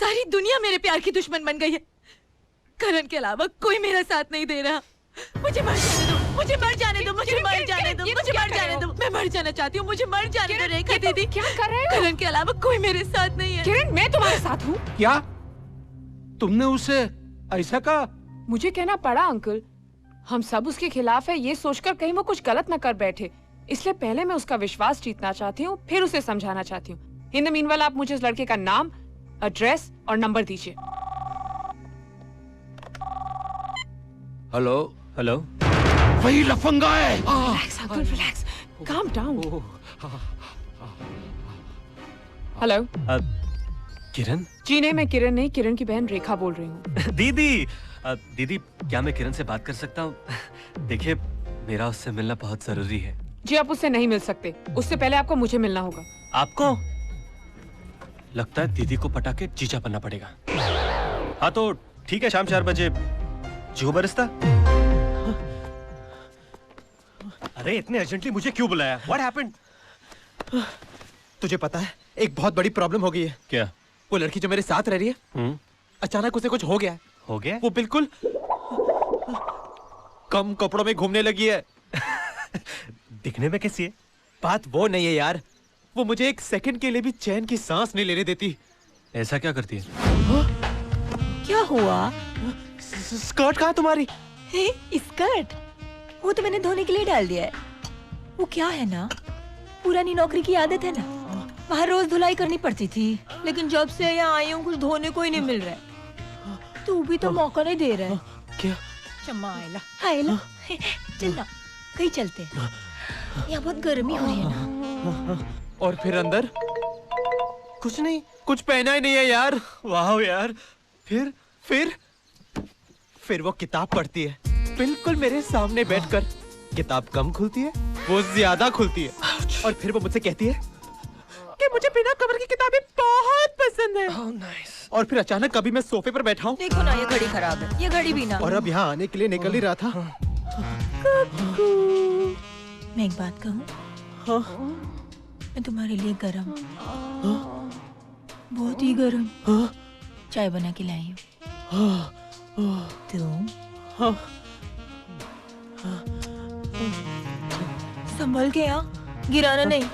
सारी दुनिया मेरे प्यार की दुश्मन बन गई है। करण के अलावा कोई मेरा साथ नहीं दे रहा। मुझे मर जाने दो, मुझे मर जाने दो, मुझे मर जाने दो, मुझे मर जाने दो। मैं मर जाना चाहती हूँ, मुझे मर जाने दो रेखा दीदी। क्या कर रहे हो? करण के अलावा कोई मेरे साथ नहीं है। किरण, मैं तुम्हारे साथ हूँ। क्या तुमने उसे ऐसा कहा? मुझे कहना पड़ा अंकल। हम सब उसके खिलाफ है ये सोचकर कहीं वो कुछ गलत न कर बैठे, इसलिए पहले मैं उसका विश्वास जीतना चाहती हूँ, फिर उसे समझाना चाहती हूँ। इन द मीनवाइल आप मुझे इस लड़के का नाम, एड्रेस और नंबर दीजिए। हेलो हेलो, वही लफंगा है। Relax uncle, relax, calm down. Hello. Kiran? जी नहीं, मैं किरण नहीं, किरण की बहन रेखा बोल रही हूँ। दीदी, दीदी क्या मैं किरण से बात कर सकता हूँ? देखिए, मेरा उससे मिलना बहुत जरूरी है। जी आप उससे नहीं मिल सकते, उससे पहले आपको मुझे मिलना होगा। आपको? लगता है दीदी को पटा के जीजा बनना पड़ेगा। हाँ तो ठीक है, शाम 4 बजे जो बरसता। अरे इतने अर्जेंटली मुझे क्यों बुलाया? What happened? तुझे पता है एक बहुत बड़ी प्रॉब्लम हो गई है। क्या? वो लड़की जो मेरे साथ रह रही है, अचानक उसे कुछ हो गया है। हो गया? वो बिल्कुल कम कपड़ों में घूमने लगी है। दिखने में कैसी है? बात वो नहीं है यार, वो मुझे एक सेकंड के लिए भी चैन की सांस नहीं लेने देती। ऐसा क्या करती है? क्या हुआ? स्कर्ट कहाँ तुम्हारी? स्कर्ट? वो तो मैंने धोने के लिए डाल दिया है। वो क्या है ना, पुरानी नौकरी की आदत है ना, वहाँ रोज धुलाई करनी पड़ती थी, लेकिन जब से यहाँ आई हूँ कुछ धोने को ही नहीं मिल रहा है। तू भी तो मौका नहीं दे रहा है। क्या? चम्मा आयला, आयला, चल ना कहीं चलते हैं, यहाँ बहुत गर्मी हो रही है ना। और फिर अंदर कुछ नहीं, कुछ पहना ही नहीं है यार। वाह यार। फिर वो किताब पढ़ती है, बिल्कुल मेरे सामने बैठकर। किताब कम खुलती है, वो ज्यादा खुलती है। और फिर वो मुझसे कहती है कि मुझे बिना कवर की किताबें बहुत पसंद है। और फिर अचानक कभी मैं सोफे पर बैठा हूँ। देखो ना, ये घड़ी खराब है, ये घड़ी भी ना। और अब यहाँ आने के लिए निकल ही रहा था। मैं एक बात कहूँ? मैं तुम्हारे लिए गरम, बहुत ही गरम चाय बना के लाई हूँ। तुम संभल के यहाँ, गिराना नहीं।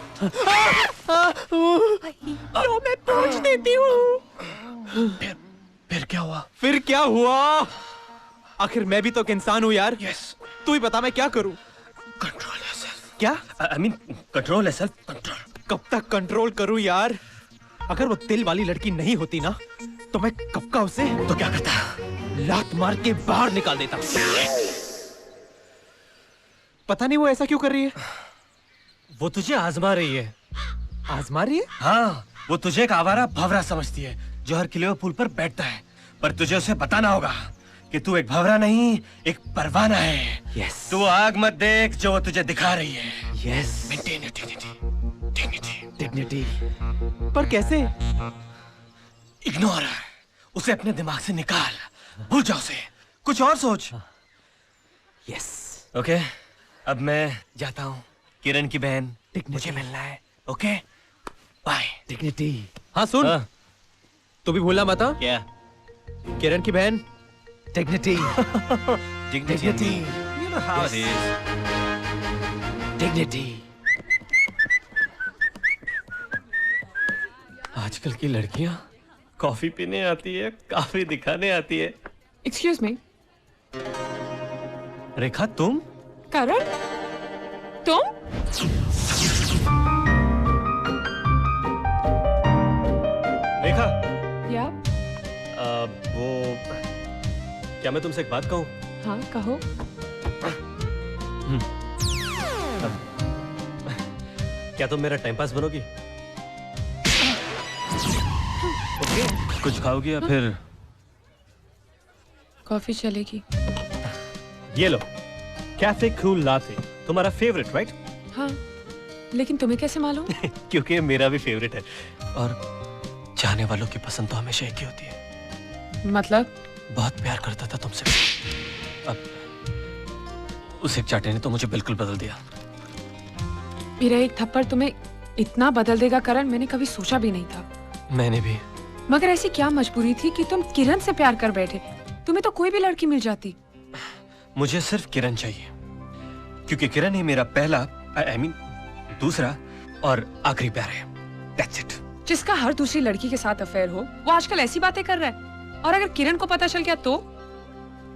लो मैं पूछ देती हूँ। फिर क्या हुआ? फिर क्या हुआ? आखिर मैं भी तो एक इंसान हूँ यार। तू ही बता मैं क्या करूँ? Control yourself. क्या? I mean, control yourself. Control. कब तक कंट्रोल करूँ यार? अगर वो दिल वाली लड़की नहीं होती ना, तो मैं कब का उसे तो क्या करता? लात मार के बाहर निकाल देता। पता नहीं वो ऐसा क्यों कर रही है। वो तुझे आजमा रही है। आजमा रही है? हाँ, वो तुझे एक आवारा भंवरा समझती है जो हर किले पुल पर बैठता है, पर तुझे उसे बताना होगा कि तू एक भंवरा नहीं, एक परवाना है। यस। तू आग मत देख जो वो तुझे दिखा रही है। Yes. Maintain your dignity. Dignity. पर कैसे? इग्नोर, उसे अपने दिमाग से निकाल, भूल जा उसे, कुछ और सोच। यस। ओके, अब मैं जाता हूँ। किरण की बहन, मुझे मिलना है। Okay, bye. डिग्निटी। हाँ सुन, तू भी भूलना मत। क्या? किरण की बहन, dignity. Dignity. You know how it is. Dignity. आजकल की लड़कियां कॉफी पीने आती है, काफी दिखाने आती है। एक्सक्यूज मी। रेखा तुम? करण, तुम? रेखा, या? वो क्या मैं तुमसे एक बात कहूँ? हाँ कहो। क्या तुम मेरा टाइम पास बनोगी? ओके, कुछ खाओगी या फिर? कॉफी चलेगी। ये लो, कैफे कूल लाटे, तुम्हारा फेवरेट राइट? हाँ, लेकिन तुम्हें कैसे मालूम? क्योंकि मेरा भी फेवरेट है, और चाहने वालों की पसंद तो हमेशा एक ही होती है। मतलब? बहुत प्यार करता था तुमसे, अब उस एक चाटे ने तो मुझे बिल्कुल बदल दिया। मेरा एक थप्पड़ तुम्हें इतना बदल देगा करण, मैंने कभी सोचा भी नहीं था। मैंने भी। मगर ऐसी क्या मजबूरी थी कि तुम किरण से प्यार कर बैठे? तुम्हें तो कोई भी लड़की मिल जाती। मुझे सिर्फ किरण चाहिए, क्योंकि किरण ही मेरा पहला, I mean, दूसरा और आखिरी प्यार है। That's it. जिसका हर दूसरी लड़की के साथ अफेयर हो, वो आजकल ऐसी बातें कर रहा है। और अगर किरण को पता चल गया तो?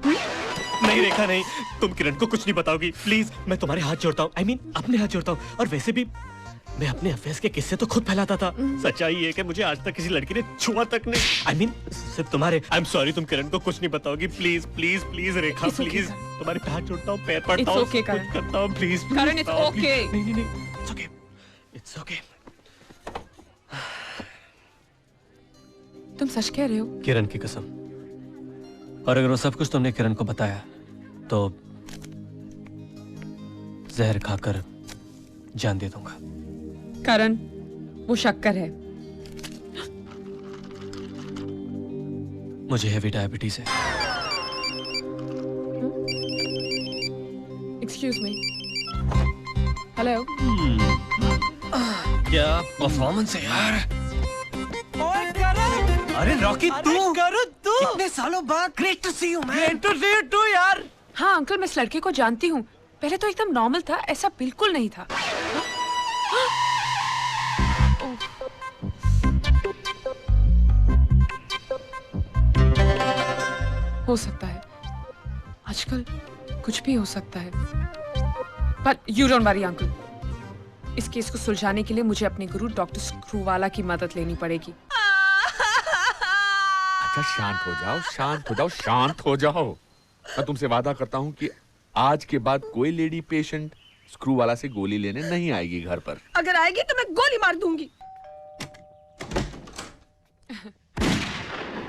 नहीं रेखा नहीं, तुम किरण को कुछ नहीं बताओगी प्लीज। मैं तुम्हारे हाथ जोड़ता हूँ, I mean, अपने हाथ जोड़ता हूँ। और वैसे भी मैं अपने अफेयर्स के किस्से तो खुद फैलाता था। सच्चाई है कि मुझे आज तक किसी लड़की ने छुआ तक नहीं। I mean, सिर्फ तुम्हारे। I'm sorry, तुम किरण को कुछ नहीं बताओगी please please please Rekha please. तुम्हारे हाथ जोड़ता हूँ, पैर पड़ता हूँ, कुछ करता हूँ प्लीज। Karan, it's okay. नहीं नहीं नहीं, it's okay, it's okay। तुम सच कह रहे हो? किरण की कसम। और अगर वो सब कुछ तुमने किरण को बताया तो जहर खाकर जान दे दूंगा। करण, वो शक्कर है। मुझे हैवी डायबिटीज है। Excuse me. हेलो। क्या परफॉर्मेंस है यार। अरे रॉकी, तू इतने सालों बाद। Great to see you man. Great to see you too यार। हाँ अंकल, मैं इस लड़के को जानती हूँ। पहले तो एकदम नॉर्मल था, ऐसा बिल्कुल नहीं था। हो सकता है, आजकल कुछ भी हो सकता है। But you don't worry uncle, इस केस को सुलझाने के लिए मुझे अपने गुरु डॉक्टर स्क्रूवाला की मदद लेनी पड़ेगी। अच्छा शांत हो जाओ, शांत हो जाओ, शांत हो जाओ। मैं तुमसे वादा करता हूँ कि आज के बाद कोई लेडी पेशेंट स्क्रू वाला से गोली लेने नहीं आएगी घर पर। अगर आएगी तो मैं गोली मार दूंगी।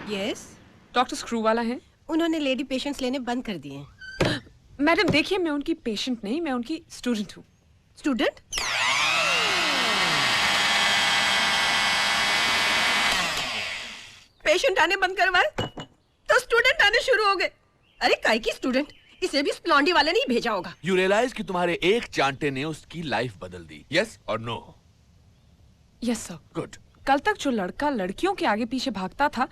यस, डॉक्टर स्क्रूवाला हैं? उन्होंने लेडी पेशेंट्स लेने बंद कर दिए हैं। मैडम देखिए, मैं उनकी पेशेंट नहीं, मैं उनकी स्टूडेंट हूँ। स्टूडेंट? पेशेंट आने बंद करवाए तो स्टूडेंट आने शुरू हो गए। अरे काय की स्टूडेंट, इसे भी स्प्लॉन्डी वाले नहीं भेजा होगा। यू रियलाइज कि तुम्हारे एक चांटे ने उसकी लाइफ बदल दी। यस और नो? Yes sir. गुड। कल तक जो लड़का लड़कियों के आगे पीछे भागता था,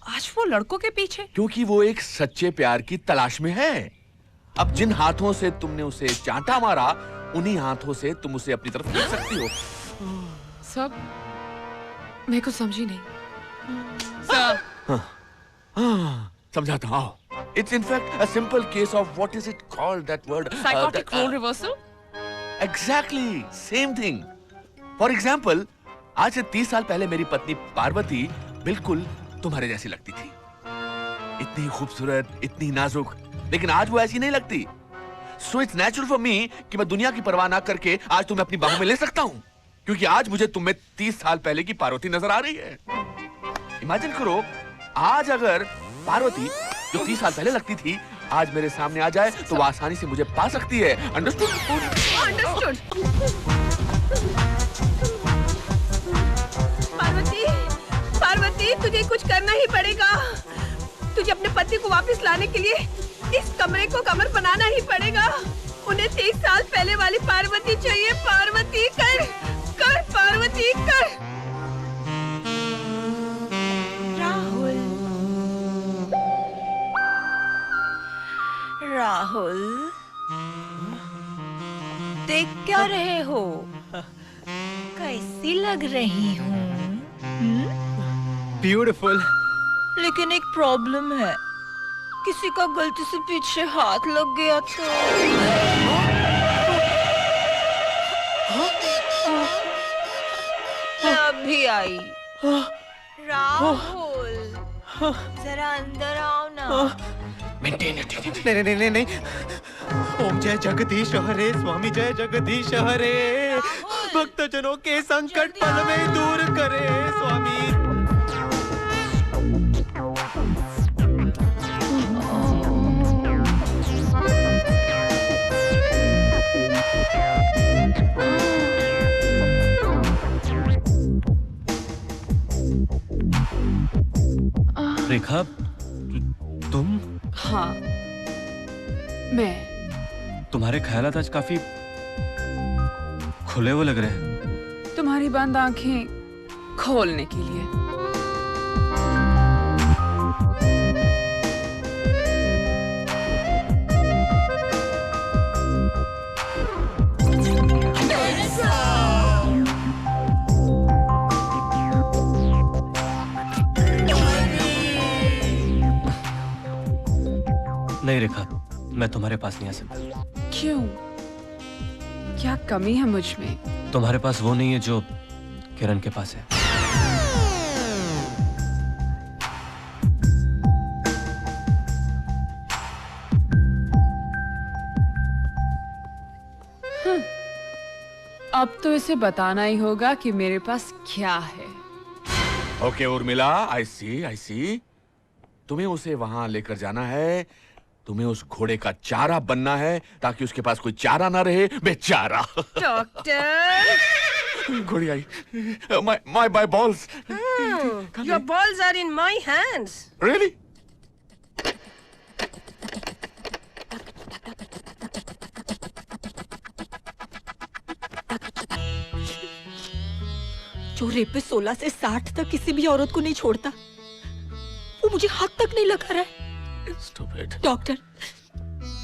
आज वो लड़कों के पीछे। क्योंकि वो एक सच्चे प्यार की तलाश में है। अब जिन हाथों से तुमने उसे चांटा मारा, उन्हीं हाथों से तुम उसे अपनी तरफ खींच सकती हो। सब मैं कुछ समझी नहीं सर। समझाता हूँ। It's in fact a simple case of what is it called, that word? Psychotic role reversal. Exactly, same thing. For example, आज से 30 साल पहले मेरी पत्नी पार्वती बिल्कुल तुम्हारे जैसी लगती थी। इतनी खूबसूरत, इतनी नाजुक, लेकिन आज वो ऐसी नहीं लगती। So it's natural for me कि मैं दुनिया की परवाह ना करके आज तुम्हें अपनी बाहों में ले सकता हूँ, क्योंकि आज मुझे तुम्हें 30 साल पहले की पार्वती नजर आ रही है। इमेजिन करो, आज अगर पार्वती जो 30 साल पहले लगती थी आज मेरे सामने आ जाए तो वो आसानी से मुझे पा सकती है। अंडरस्टूड? अंडरस्टूड। पार्वती, पार्वती, तुझे कुछ करना ही पड़ेगा। तुझे अपने पति को वापस लाने के लिए इस कमरे को कमर बनाना ही पड़ेगा। उन्हें 30 साल पहले वाली पार्वती चाहिए। पार्वती, कर कर पार्वती, कर। राहुल, देख क्या रहे हो? कैसी लग रही हूँ? ब्यूटीफुल। लेकिन एक प्रॉब्लम है, किसी का गलती से पीछे हाथ लग गया तो। मैं अभी आई। राहुल, जरा अंदर आओ ना। नहीं नहीं नहीं नहीं। ओम जय जगदीश हरे, स्वामी जय जगदीश हरे। भक्तजनों के संकट पल में दूर करे स्वामी। रेखा, तुम? हाँ, मैं। तुम्हारे ख्यालात आज काफी खुले हुए लग रहे हैं। तुम्हारी बंद आंखें खोलने के लिए। नहीं रेखा, मैं तुम्हारे पास नहीं आ सकता। क्यों? क्या कमी है मुझ में? तुम्हारे पास वो नहीं है जो किरण के पास है। अब तो इसे बताना ही होगा कि मेरे पास क्या है। ओके उर्मिला, आई सी। तुम्हें उसे वहां लेकर जाना है। तुम्हें उस घोड़े का चारा बनना है ताकि उसके पास कोई चारा ना रहे, बेचारा। डॉक्टर, घोड़ी आई। My balls. your balls are in my hands. Really? जो रेपिस्ट 16 से 60 तक किसी भी औरत को नहीं छोड़ता, वो मुझे हाथ तक नहीं लगा रहा है। Stupid. डॉक्टर,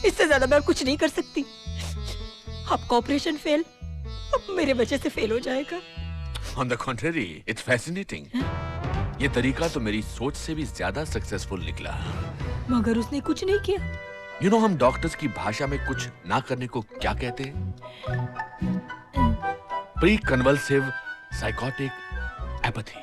इससे ज्यादा मैं कुछ नहीं कर सकती। आपका ऑपरेशन फेल अब मेरे वजह से फेल हो जाएगा। On the contrary, it's fascinating. ये तरीका तो मेरी सोच से भी ज्यादा सक्सेसफुल निकला। मगर उसने कुछ नहीं किया। You know, हम डॉक्टर्स की भाषा में कुछ ना करने को क्या कहते हैं? Pre convulsive psychotic apathy.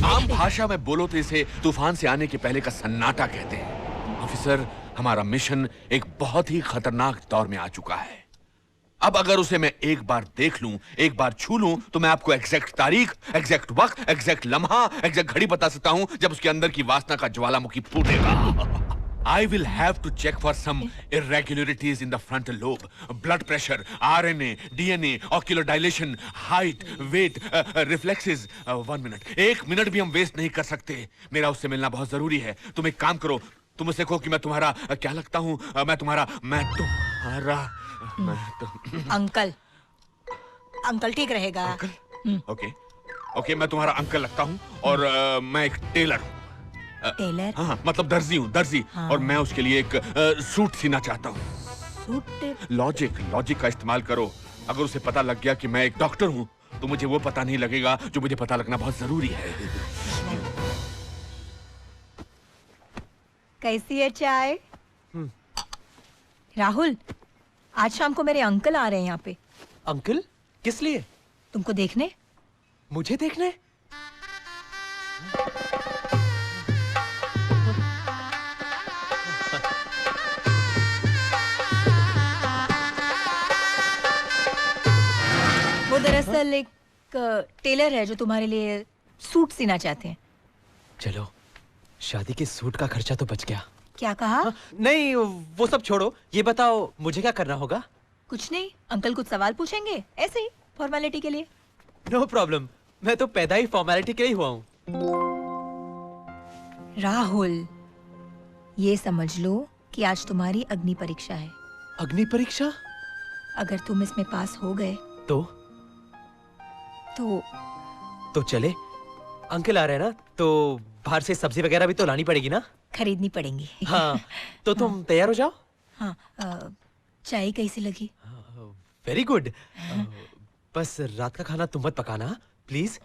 आम भाषा में बोलो तो इसे तूफान से आने के पहले का सन्नाटा कहते हैं। ऑफिसर, हमारा मिशन एक बहुत ही खतरनाक दौर में आ चुका है। अब अगर उसे मैं एक बार देख लूं, एक बार छू लूं, तो मैं आपको एग्जैक्ट तारीख, एग्जैक्ट वक्त, एग्जैक्ट लम्हा, एग्जैक्ट घड़ी बता सकता हूं जब उसके अंदर की वासना का ज्वालामुखी फूटेगा। I will have to check for some irregularities in the frontal lobe, blood pressure, RNA, DNA, ocular dilation, height, weight, reflexes. 1 minute. 1 minute भी हम वेस्ट नहीं कर सकते। मेरा उससे मिलना बहुत जरूरी है। तुम एक काम करो, तुम उससे कहो कि मैं तुम्हारा क्या लगता हूँ? मैं तुम्हारा अंकल, अंकल ठीक रहेगा। ओके, मैं तुम्हारा अंकल लगता हूँ और मैं एक टेलर हूँ। टेलर? हाँ, मतलब दर्जी। हाँ। और मैं उसके लिए एक सूट सीना चाहता हूँ। सूट? लॉजिक का इस्तेमाल करो। अगर उसे पता लग गया कि मैं एक डॉक्टर हूँ, तो मुझे वो पता नहीं लगेगा जो मुझे पता लगना बहुत जरूरी है। कैसी है चाय? राहुल, आज शाम को मेरे अंकल आ रहे हैं यहाँ पे। अंकल? किस लिए? तुमको देखने। मुझे देखने? वो दरअसल एक टेलर है जो तुम्हारे लिए सूट सीना चाहते हैं। चलो, शादी के सूट का खर्चा तो बच गया। क्या कहा? नहीं, वो सब छोड़ो, ये बताओ मुझे क्या करना होगा? कुछ नहीं, अंकल कुछ सवाल पूछेंगे, ऐसे ही फॉर्मेलिटी के लिए। नो प्रॉब्लम, मैं तो पैदा ही फॉर्मेलिटी के लिए हुआ हूँ। राहुल, ये समझ लो कि आज तुम्हारी अग्नि परीक्षा है। अग्नि परीक्षा? अगर तुम इसमें पास हो गए तो चले। अंकल आ रहे हैं ना, तो बाहर से सब्जी वगैरह भी तो लानी पड़ेगी ना? खरीदनी पड़ेंगी। हाँ, तो तुम तैयार हो जाओ। हाँ, चाय कैसी लगी? Very good. बस रात का खाना तुम मत पकाना प्लीज।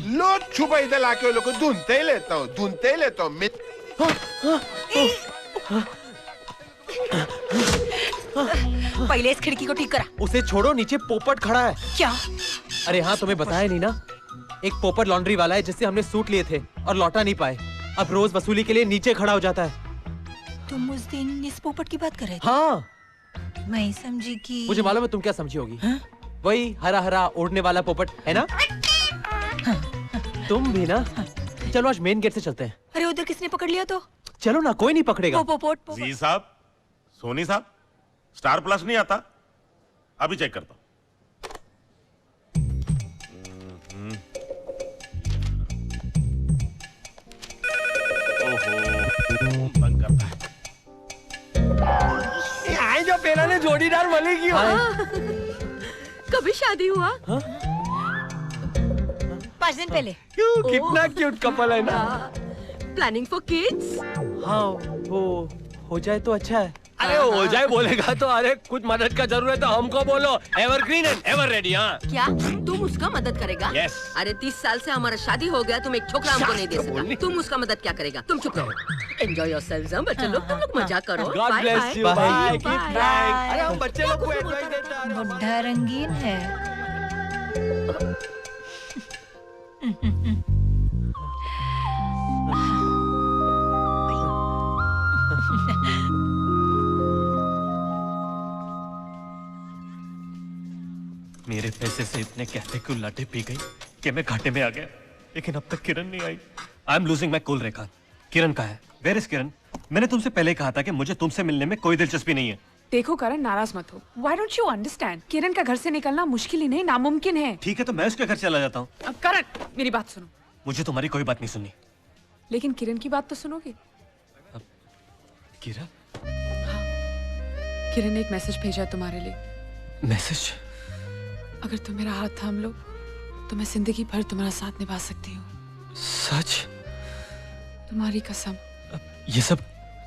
लो छुपा इधर लाके वो लोग को ढूंढते ही लेता हूँ पहले इस खिड़की को ठीक करा। उसे छोड़ो, नीचे पोपट खड़ा है। क्या? अरे हाँ, तुम्हें बताया नहीं ना, एक पोपट लॉन्ड्री वाला है जिससे हमने सूट लिए थे और लौटा नहीं पाए। अब रोज वसूली के लिए नीचे खड़ा हो जाता है। तुम उस दिन इस पोपट की बात कर रहे थे? हाँ, मैं समझी कि मुझे मालूम है तुम क्या समझी होगी। वही हरा हरा उड़ने वाला पोपट है ना? तुम भी ना। चलो आज मेन गेट से चलते हैं। अरे उधर किसने पकड़ लिया तो? चलो ना, कोई नहीं पकड़ेगा। पोपट। जी साहब, सोनी साहब, स्टार प्लस नहीं आता? अभी चेक करता हूं। ओहो, बंद करता है। आई जो पेला ने जोड़ीदार मिलेगी। कभी शादी हुआ? 5 दिन पहले। कितना क्यूट कपल है ना। Planning for kids? हाँ, वो हो जाए तो अच्छा है। अरे हो जाए बोलेगा तो अरे कुछ मदद का जरूरत है तो हमको बोलो। Evergreen and ever ready. हाँ क्या तुम उसका मदद करेगा? Yes. अरे 30 साल से हमारा शादी हो गया, तुम एक छोकरा हमको नहीं दे सका, तुम उसका मदद क्या करेगा? तुम चुप रहो। एंजॉय योरसेल्व्स बच्चे लोग, तुम लोग मजा करो। God Bye, bless bye. you. Bye. Keep trying. अरे हम बच्चे लोग को एडवाइस देते हैं। बुढ़ा रंगीन है। मेरे पैसे से इतने कैफे की लाटे पी गई कि मैं घाटे में आ गया, लेकिन अब तक किरण नहीं आई। I am losing my cool. Rekha, Kiran कहाँ है? Where is Kiran? मैंने तुमसे पहले कहा था कि मुझे तुमसे मिलने में कोई दिलचस्पी नहीं है। देखो करण, नाराज मत हो। Why don't you understand? किरण का घर से निकलना मुश्किल ही नहीं, नामुमकिन है। ठीक है तो मैं उसके घर चला जाता हूँ। अब करण, मेरी बात सुनो। मुझे तुम्हारी कोई बात नहीं सुननी। लेकिन किरण की बात तो सुनोगे? किरण? किरण ने एक मैसेज भेजा है तुम्हारे लिए। मैसेज? अगर तुम मेरा हाथ थाम लो तो मैं जिंदगी भर तुम्हारा साथ निभा सकती हूँ। सच? तुम्हारी कसम। ये सब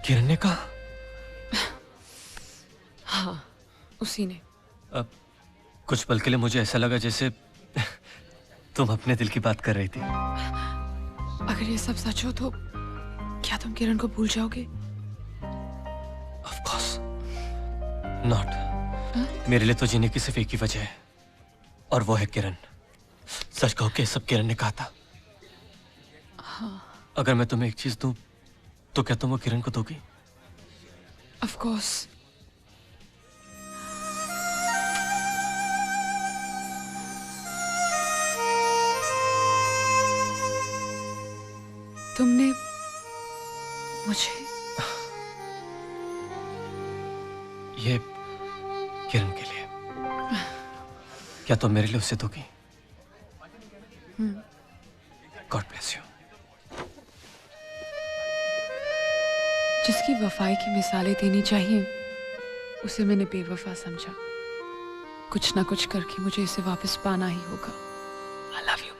किरण ने कहा? हाँ, उसी ने। अब कुछ पल के लिए मुझे ऐसा लगा जैसे तुम अपने दिल की बात कर रही थी। अगर ये सब सच हो तो क्या तुम किरण को भूल जाओगे? Of course not. मेरे लिए तो जीने की सिर्फ एक ही वजह है और वो है किरण। सच कहो कि सब किरण ने कहा था। हाँ। अगर मैं तुम्हें एक चीज दूं तो क्या तुम वो किरण को दोगी? Of course. तुमने मुझे ये किरण के लिए। क्या तुम मेरे लिए उसे दोगी? God bless you. जिसकी वफाई की मिसालें देनी चाहिए उसे मैंने बेवफा समझा। कुछ ना कुछ करके मुझे इसे वापस पाना ही होगा। I love you.